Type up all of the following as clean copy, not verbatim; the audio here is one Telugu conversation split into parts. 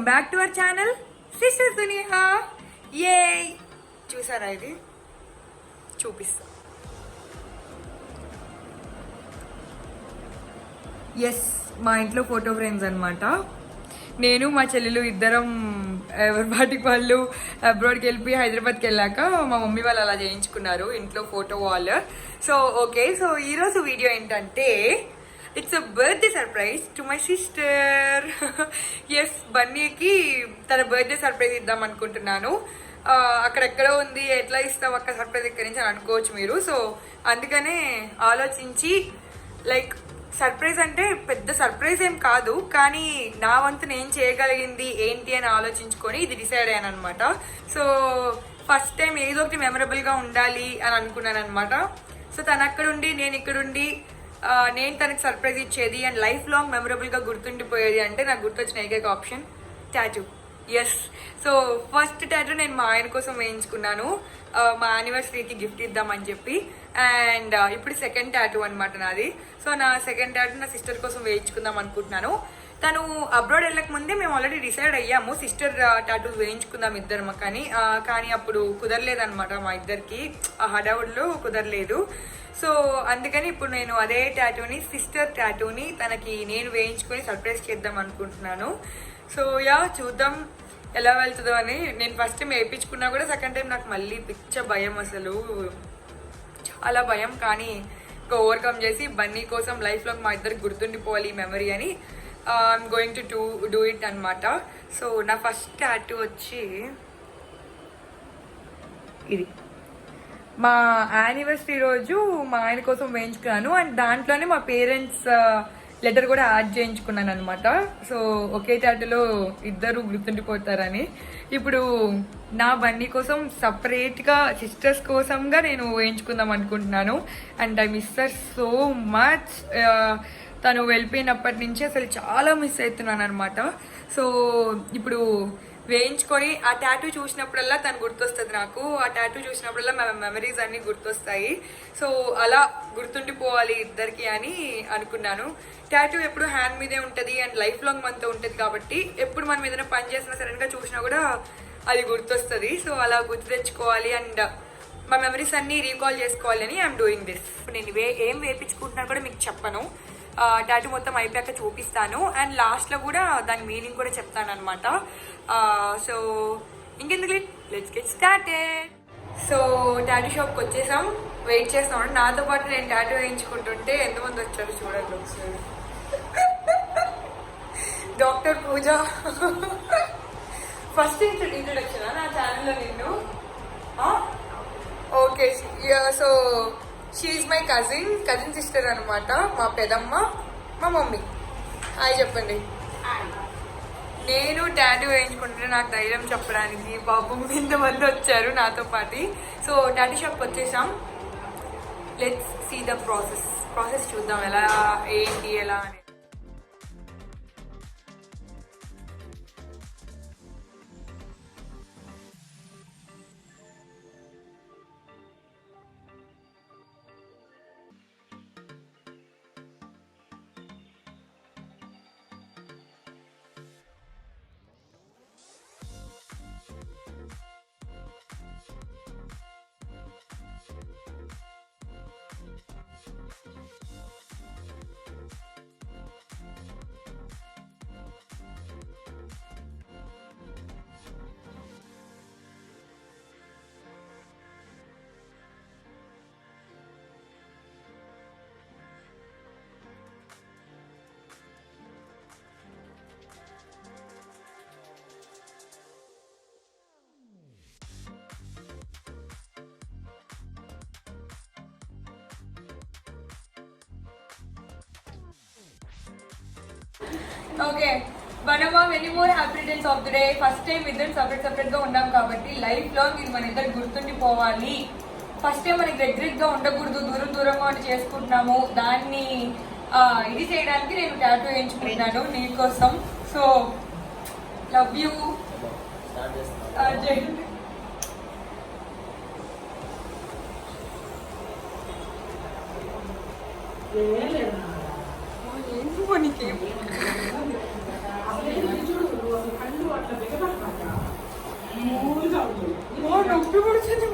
Back to our channel sisters దునియా. ఏ చూసారా? ఇది చూపిస్తా. ఎస్, మా ఇంట్లో ఫోటో ఫ్రేమ్స్ అనమాట. నేను మా చెల్లెలు ఇద్దరం ఎవరి వాటికి వాళ్ళు అబ్రాడ్కి వెళ్ళిపోయి హైదరాబాద్కి వెళ్ళాక మా మమ్మీ వాళ్ళు అలా చేయించుకున్నారు ఇంట్లో photo wall. So okay, so ఈరోజు వీడియో ఏంటంటే it's a birthday surprise to my sister. Yes, బన్నీకి తన బర్త్డే సర్ప్రైజ్ ఇద్దాం అనుకుంటున్నాను. అక్కడెక్కడో ఉంది, ఎట్లా ఇస్తాం అక్క సర్ప్రైజ్ ఎక్కడి నుంచి అని అనుకోవచ్చు మీరు. సో అందుకనే ఆలోచించి లైక్ సర్ప్రైజ్ అంటే పెద్ద సర్ప్రైజ్ ఏం కాదు, కానీ నా వంతు నేను చేయగలిగింది ఏంటి అని ఆలోచించుకొని ఇది డిసైడ్ అయ్యాను అనమాట. సో ఫస్ట్ టైం ఏదో ఒకటి మెమరబుల్గా ఉండాలి అని అనుకున్నాను అనమాట. సో తను అక్కడుండి నేను ఇక్కడుండి నేను తనకి సర్ప్రైజ్ ఇచ్చేది అండ్ లైఫ్ లాంగ్ మెమరబుల్గా గుర్తుండిపోయేది అంటే నాకు గుర్తొచ్చిన ఏకైక option tattoo. Yes, so first tattoo నేను మా ఆయన కోసం వేయించుకున్నాను, మా యానివర్సరీకి గిఫ్ట్ ఇద్దామని చెప్పి. అండ్ ఇప్పుడు సెకండ్ టాటూ అనమాట నాది. సో నా సెకండ్ టాటూ నా సిస్టర్ కోసం వేయించుకుందాం అనుకుంటున్నాను. తను అబ్రాడ్ వెళ్ళక ముందే మేము ఆల్రెడీ డిసైడ్ అయ్యాము సిస్టర్ టాటూ వేయించుకుందాం ఇద్దరం, కానీ అప్పుడు కుదరలేదనమాట మా ఇద్దరికి, ఆ హడావుడిలో కుదరలేదు. సో అందుకని ఇప్పుడు నేను అదే టాటూని, సిస్టర్ టాటూని తనకి నేను వేయించుకొని సర్ప్రైజ్ చేద్దాం అనుకుంటున్నాను. సో చూద్దాం ఎలా వెళ్తుందో అని. నేను ఫస్ట్ టైం వేయించుకున్నా కూడా సెకండ్ టైం నాకు మళ్ళీ పిచ్చ భయం, అసలు చాలా భయం. కానీ ఇంకా ఓవర్కమ్ చేసి బన్నీ కోసం లైఫ్ లాంగ్ మా ఇద్దరికి గుర్తుండిపోవాలి ఈ మెమరీ అని I'm going to do it అనమాట. సో నా ఫస్ట్ టాటూ వచ్చి ఇది. మా యానివర్సరీ రోజు మా ఆయన కోసం వేయించుకున్నాను అండ్ దాంట్లోనే మా పేరెంట్స్ లెటర్ కూడా యాడ్ చేయించుకున్నాను అనమాట. సో ఒకే టాటూలో ఇద్దరు గుర్తుండిపోతారని ఇప్పుడు నా బన్నీ కోసం సపరేట్గా సిస్టర్స్ కోసంగా నేను వేయించుకుందాం అనుకుంటున్నాను. And I miss her so much. తను వెళ్ళిపోయినప్పటి నుంచి అసలు చాలా మిస్ అవుతున్నాను అనమాట. సో ఇప్పుడు వేయించుకొని ఆ టాటూ చూసినప్పుడల్లా తను గుర్తొస్తుంది నాకు, ఆ టాటూ చూసినప్పుడల్లా మెమరీస్ అన్నీ గుర్తొస్తాయి. సో అలా గుర్తుండిపోవాలి ఇద్దరికి అని అనుకున్నాను. టాటూ ఎప్పుడు హ్యాండ్ మీదే ఉంటుంది అండ్ లైఫ్ లాంగ్ మనతో ఉంటుంది కాబట్టి ఎప్పుడు మనం ఏదైనా పని చేసినా సడన్గా చూసినా కూడా అది గుర్తొస్తుంది. సో అలా గుర్తు తెచ్చుకోవాలి అండ్ మా మెమరీస్ అన్నీ రీకాల్ చేసుకోవాలి అని ఐఎమ్ డూయింగ్ దిస్. నేను ఏం వేయించుకుంటున్నా కూడా మీకు చెప్పను, టాటూ మొత్తం అయిపోయాక చూపిస్తాను అండ్ లాస్ట్లో కూడా దాని మీనింగ్ కూడా చెప్తాను అనమాట. సో ఇంకెందుకు, let's get started. So tattoo షాప్కి వచ్చేసాం, వెయిట్ చేస్తాం. నాతో పాటు నేను టాటూ వేయించుకుంటుంటే ఎంతమంది వచ్చారు చూడండి ఒకసారి. డాక్టర్ పూజ. ఫస్ట్ ఇంట్రొడక్షన్ నా ఛానల్లో నిన్ను. Okay, so she is my cousin sister అనమాట, మా పెదమ్మ, మా మమ్మీ. హాయ్ చెప్పండి. నేను టాటూ వేయించుకుంటే నాకు ధైర్యం చెప్పడానికి పాపం ఇంతమంది వచ్చారు నాతో పాటు. సో టాటూ షాప్కి వచ్చేసాం. లెట్స్ సీ ద ప్రాసెస్ చూద్దాం ఎలా ఏంటి ఎలా అని. ఓకే, మనమా many more happy returns of the day. First time ఇద్దరు సపరేట్గా ఉన్నాం కాబట్టి లైఫ్ లాంగ్ ఇది మన ఇద్దరు గుర్తుండిపోవాలి. ఫస్ట్ టైం మనకి దగ్గరగా ఉండకూడదు, దూరంగా ఉండి చేసుకుంటున్నాము. దాన్ని ఇది చేయడానికి నేను టాటూ వేయించుకుంటున్నాను నీకోసం. So love you. ఏంటి మనకి నొప్పి పడుతుంది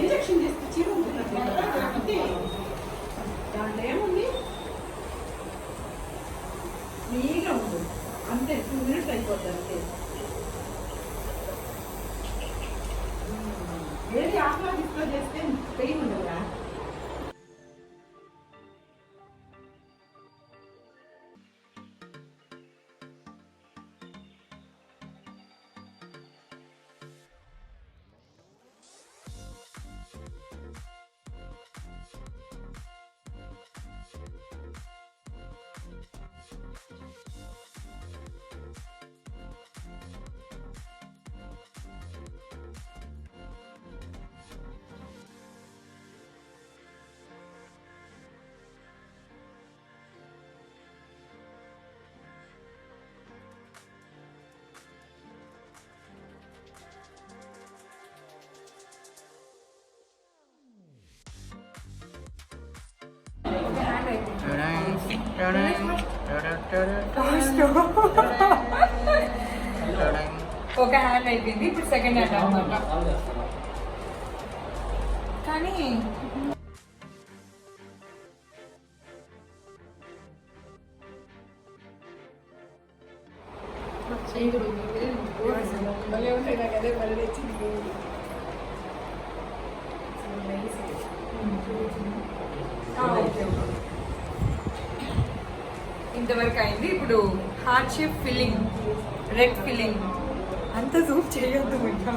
ఇంజక్షన్ చేస్తే దాంట్లో ఏముంది నీగా ఉంటుంది అంతే 2 minutes అయిపోతుంది అంతే వేరే ఆఫ్లా డిస్ప్లే చేస్తే పెయిన్ ఉండదురా ఒక హ్యాండ్ అయిపోయింది ఇప్పుడు సెకండ్ హ్యాండ్ అన్నమాట కానీ ఇంతవరకు అయింది ఇప్పుడు heart shape filling red filling అంత జూమ్ చేయొద్దు ఇంకా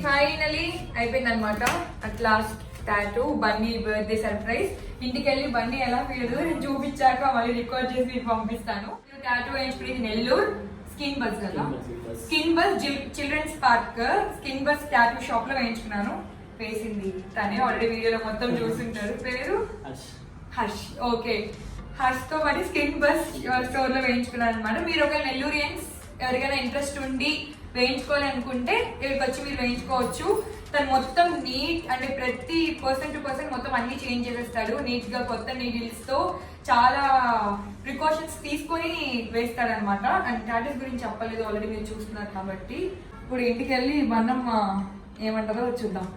ఫైనలీ అయిపోయింది అనమాట at last tattoo Bunny birthday surprise. ఇంటికి వెళ్ళి బన్నీ ఎలా ఫీల్ నేను చూపించాక మళ్ళీ రికార్డ్ చేసి మీకు పంపిస్తాను. టాటూ వేయించుకునేది నెల్లూరు స్కిన్ బజ్ కదా, Skin Buzz children's park Skin Buzz tattoo shop లో వేయించుకున్నాను. వేసింది తనే, ఆల్రెడీ వీడియోలో మొత్తం చూస్తుంటారు. పేరు హర్ష్. ఓకే, హర్ష్ తో పాటు స్కిన్ బజ్ స్టోర్ లో వేయించుకున్నాను అనమాట. మీరు ఒక నెల్లూరియన్స్ ఎవరికైనా ఇంట్రెస్ట్ ఉండి వేయించుకోవాలనుకుంటే ఇక్కడికి వచ్చి మీరు వేయించుకోవచ్చు. తను మొత్తం నీట్ అంటే ప్రతి పర్సన్ టు పర్సన్ మొత్తం అన్ని చేంజ్ చేసేస్తాడు నీట్ గా, కొత్త నీడిల్స్ తో చాలా ప్రికాషన్స్ తీసుకొని వేస్తాడనమాట. అండ్ టాటూస్ గురించి చెప్పలేదు, ఆల్రెడీ మీరు చూస్తున్నారు కాబట్టి. ఇప్పుడు ఇంటికి వెళ్ళి మనం ఏమంటారో చూద్దాం.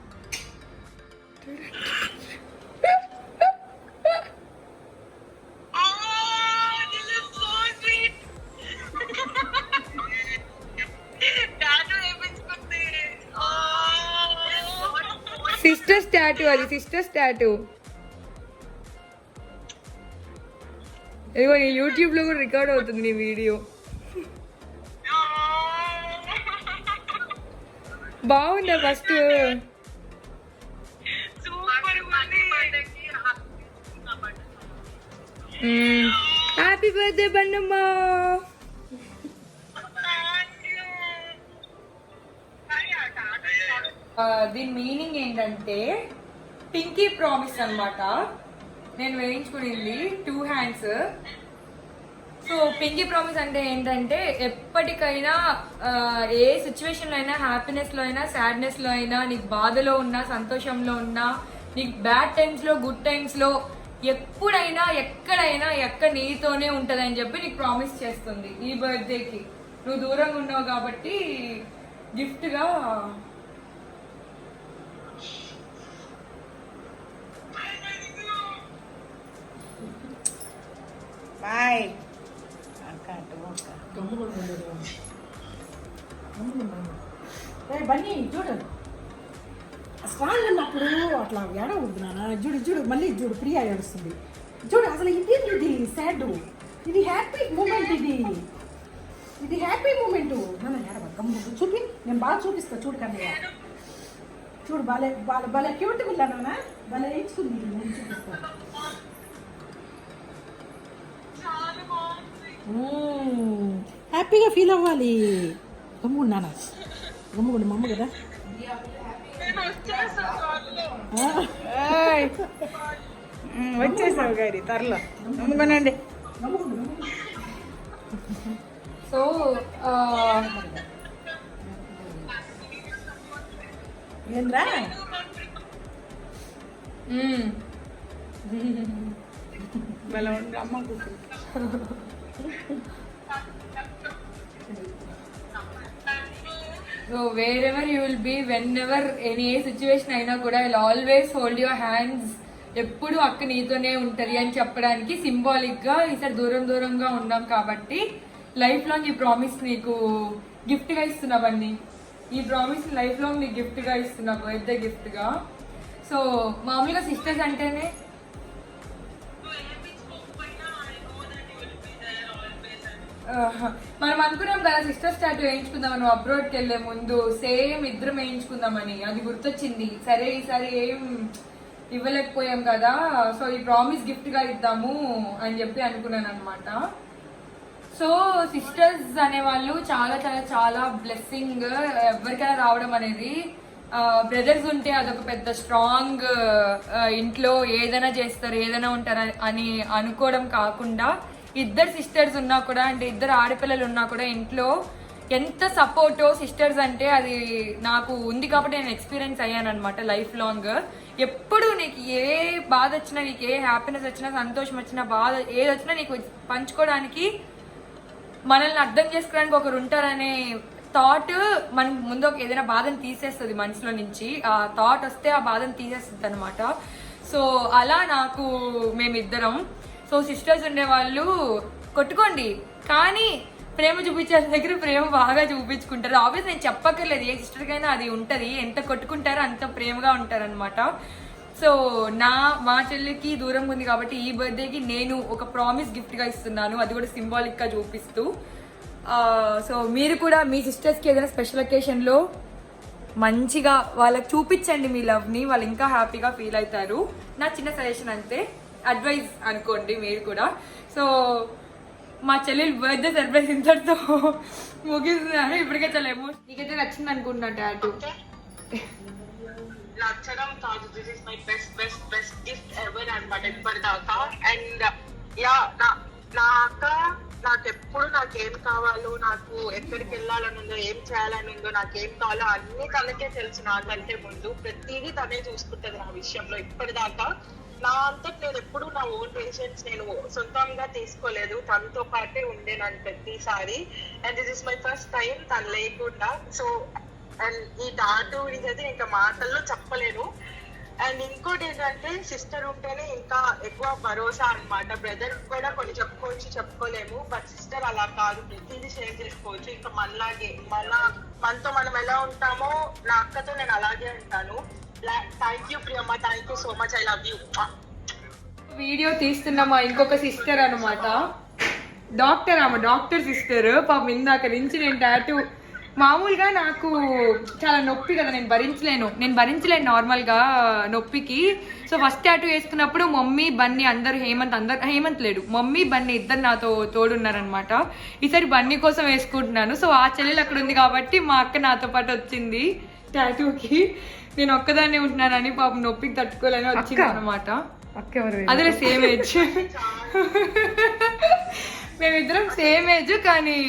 సిస్టర్స్ టాటూ, అది సిస్టర్స్ టాటూ. ఇదిగో నీ యూట్యూబ్ లో కూడా రికార్డ్ అవుతుంది నీ వీడియో. బాగుందా ఫస్ట్? Happy birthday Bannamma. దీని మీనింగ్ ఏంటంటే పింకీ ప్రామిస్ అన్నమాట. నేను వేయించుకునింది 2 హ్యాండ్స్. సో పింకీ ప్రామిస్ అంటే ఏంటంటే ఎప్పటికైనా ఏ సిచ్యువేషన్లో అయినా, హ్యాపీనెస్లో అయినా, సాడ్నెస్లో అయినా, నీకు బాధలో ఉన్నా, సంతోషంలో ఉన్నా, నీకు బ్యాడ్ టైమ్స్లో, గుడ్ టైమ్స్లో, ఎప్పుడైనా ఎక్కడైనా నీతోనే ఉంటుందని చెప్పి నీకు ప్రామిస్ చేస్తుంది. ఈ బర్త్డేకి నువ్వు దూరంగా ఉన్నావు కాబట్టి గిఫ్ట్గా బాయ్. బన్నీ చూడు, స్ట్రాంగ్ ఉన్నప్పుడు అట్లా ఏడవద్దు నాన్న. చూడు చూడు, మళ్ళీ చూడు ప్రియా ఏడుస్తుంది. చూడు అసలు ఇది సాడ్, ఇది హ్యాపీ మూమెంట్. ఇది ఇది హ్యాపీ మూమెంట్. నన్ను ఏడవ గమ్ము చూపి, నేను బాగా చూపిస్తా చూడు కన్నయ్య. చూడు భలే భలే భలే క్యూట్ పిల్లనా, భలే వేయించుకుంది. నేను చూపిస్తాను. హ్యాపీగా ఫీల్ అవ్వాలి. గమ్ముడు నాన్న, గమ్ముడు మమ్మ కదా. వచ్చేసావు గారి త్వరలో నమ్ముకోనండి. సో ఏంద్రా అమ్మ so wherever you will be, whenever any ఏ సిచ్యువేషన్ అయినా కూడా I always hold your hands. ఎప్పుడు అక్క నీతోనే ఉంటుంది అని చెప్పడానికి సింబాలిక్గా ఈసారి దూరంగా ఉన్నాం కాబట్టి లైఫ్ లాంగ్ ఈ ప్రామిస్ నీకు గిఫ్ట్గా ఇస్తున్నా బన్నీ. ఈ ప్రామిస్ లైఫ్ లాంగ్ నీకు గిఫ్ట్గా ఇస్తున్నా, బర్త్డే గిఫ్ట్గా. సో మామూలుగా సిస్టర్స్ అంటేనే మనం అనుకున్నాం కదా సిస్టర్ స్టార్ట్ వేయించుకుందాం మనం అబ్రాడ్కి వెళ్ళే ముందు, సేమ్ ఇద్దరం వేయించుకుందామని. అది గుర్తొచ్చింది. సరే ఈసారి ఏం ఇవ్వలేకపోయాం కదా, సో ఈ ప్రామిస్ గిఫ్ట్ గా ఇద్దాము అని చెప్పి అనుకున్నాను అనమాట. సో సిస్టర్స్ అనేవాళ్ళు చాలా చాలా చాలా బ్లెస్సింగ్ ఎవరికైనా రావడం అనేది. బ్రదర్స్ ఉంటే అదొక పెద్ద స్ట్రాంగ్, ఇంట్లో ఏదైనా చేస్తారు ఏదైనా ఉంటారు అని అనుకోవడం కాకుండా, ఇద్దరు సిస్టర్స్ ఉన్నా కూడా, అంటే ఇద్దరు ఆడపిల్లలు ఉన్నా కూడా ఇంట్లో ఎంత సపోర్టో సిస్టర్స్ అంటే అది నాకు ఉంది కాబట్టి నేను ఎక్స్పీరియన్స్ అయ్యాను అనమాట లైఫ్ లాంగ్. ఎప్పుడు నీకు ఏ బాధ వచ్చినా, నీకు ఏ హ్యాపీనెస్ వచ్చినా, సంతోషం వచ్చినా, బాధ ఏది వచ్చినా నీకు పంచుకోవడానికి, మనల్ని అర్థం చేసుకోవడానికి ఒకరు ఉంటారనే థాట్ మనం ముందు ఏదైనా బాధను తీసేస్తుంది మనసులో నుంచి. ఆ థాట్ వస్తే ఆ బాధను తీసేస్తుంది అనమాట. సో అలా నాకు మేమిద్దరం. సో సిస్టర్స్ ఉండేవాళ్ళు కొట్టుకోండి కానీ ప్రేమ చూపించే దగ్గర ప్రేమ బాగా చూపించుకుంటారు. ఆబ్వియస్ నేను చెప్పక్కర్లేదు, ఏ సిస్టర్కైనా అది ఉంటుంది. ఎంత కొట్టుకుంటారో అంత ప్రేమగా ఉంటారనమాట. సో మా చెల్లికి దూరంగా ఉంది కాబట్టి ఈ బర్త్డేకి నేను ఒక ప్రామిస్ గిఫ్ట్గా ఇస్తున్నాను, అది కూడా సింబాలిక్గా చూపిస్తూ. సో మీరు కూడా మీ సిస్టర్స్కి ఏదైనా స్పెషల్ అకేషన్లో మంచిగా వాళ్ళకి చూపించండి మీ లవ్ని, వాళ్ళు ఇంకా హ్యాపీగా ఫీల్ అవుతారు. నా చిన్న సజెషన్ అంతే, అడ్వైజ్ అనుకోండి మీరు కూడా. సో మా చెల్లెలు బర్త్డే సర్ప్రైజ్ ఇంతటితో ముగిస్తున్నాను. ఇప్పటికే చాలా ఎమోషన్. నీకైతే నచ్చింది అనుకుంటున్నా టాటూ. నచ్చడం కాదు, this is my best gift ever అనమాట ఇప్పటిదాకా. అండ్ యా నా అక్క నాకెప్పుడు నాకేం కావాలో, నాకు ఎక్కడికి వెళ్ళాలని ఉందో, ఏం చేయాలని ఉందో, నాకేం కావాలో అన్ని తనకే తెలుసు. నాకంటే ముందు ప్రతిదీ తనే చూసుకుంటుంది నా విషయంలో ఇప్పటిదాకా. నా అంతటి నేను ఎప్పుడు నా ఓన్ డెసిషన్స్ నేను సొంతంగా తీసుకోలేదు, తనతో పాటే ఉండే నన్ను ప్రతిసారి. And this is my first time తను లేకుండా. సో అండ్ ఈ టాటూ గురించి అయితే ఇంకా మాటల్లో చెప్పలేను. అండ్ ఇంకోటి ఏంటంటే సిస్టర్ ఉంటేనే ఇంకా ఎక్కువ భరోసా అనమాట. బ్రదర్ కూడా కొన్ని చెప్పుకోవచ్చు, చెప్పుకోలేము. బట్ సిస్టర్ అలా కాదు, ప్రతిదీ షేర్ చేసుకోవచ్చు. ఇంకా మనలాగే మనతో మనం ఎలా ఉంటామో నా అక్కతో నేను అలాగే ఉంటాను. థ్యాంక్ యూ ప్రియమ్మ, thank you so much, I love you. Video తీస్తున్నామా ఇంకొక సిస్టర్ అనమాట, డాక్టర్. ఆమె డాక్టర్ సిస్టర్. పాపం ఇందాక నుంచి నేను టాటూ మామూలుగా నాకు చాలా నొప్పి కదా, నేను భరించలేను నార్మల్గా నొప్పికి. సో ఫస్ట్ టాటూ వేసుకున్నప్పుడు మమ్మీ బన్నీ అందరు హేమంత్ లేడు, మమ్మీ బన్నీ ఇద్దరు నాతో తోడున్నారనమాట. ఈసారి బన్నీ కోసం వేసుకుంటున్నాను. సో ఆ చెల్లెలు అక్కడ ఉంది కాబట్టి మా అక్క నాతో పాటు వచ్చింది టాటూకి. నేను ఒక్కదాన్ని ఉంటున్నానని పాపం నొప్పికి తట్టుకోలేని వచ్చింది అనమాట. అదే సేమ్ ఏజ్, మేమిద్దరం సేమ్ ఏజ్. కానీ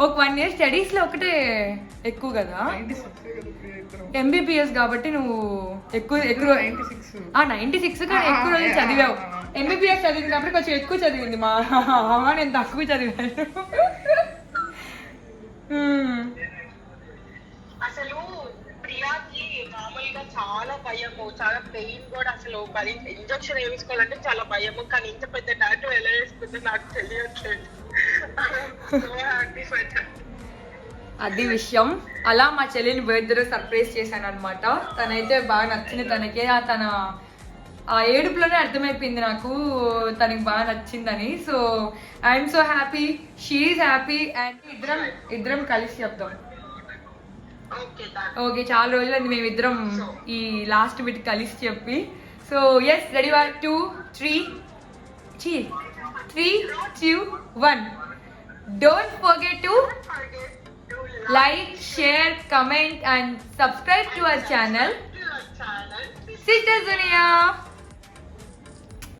ఒక 1 year స్టడీస్ లో ఒకటే ఎక్కువ కదా, ఎంబీబీఎస్ కాబట్టి నువ్వు ఎక్కువ 96 కానీ ఎక్కువ రోజులు చదివావు. ఎంబీబీఎస్ చదివింది కాబట్టి కొంచెం ఎక్కువ చదివింది మా అమ్మ, నేను తక్కువ చదివాను. అసలు ప్రియాకి మామూలుగా చాలా భయము, చాలా పెయిన్ కూడా. అసలు ఇంజక్షన్ వేసుకోవాలంటే చాలా భయము. కానీ ఇంత పెద్ద టాటూ ఎలా వేసుకుంటే నాకు తెలియట్లేదు. అది విషయం. అలా మా చెల్లిని బర్త్డే సర్ప్రైజ్ చేశాను అనమాట. తనైతే బాగా నచ్చింది తనకే. తన ఆ ఏడుపులోనే అర్థమైపోయింది నాకు తనకి బాగా నచ్చిందని. So I'm so happy, she's happy, and ఇద్దరం కలిసి చెప్తాం. Okay done. ఓకే, చాలా రోజులైంది మేమిద్దరం ఈ లాస్ట్ బిట్ కలిసి చెప్పి. So yes, ready 1 2 3 3 2 1. Don't forget to Forget to like, share, comment and subscribe to our channel your channel. Sisters Dunia.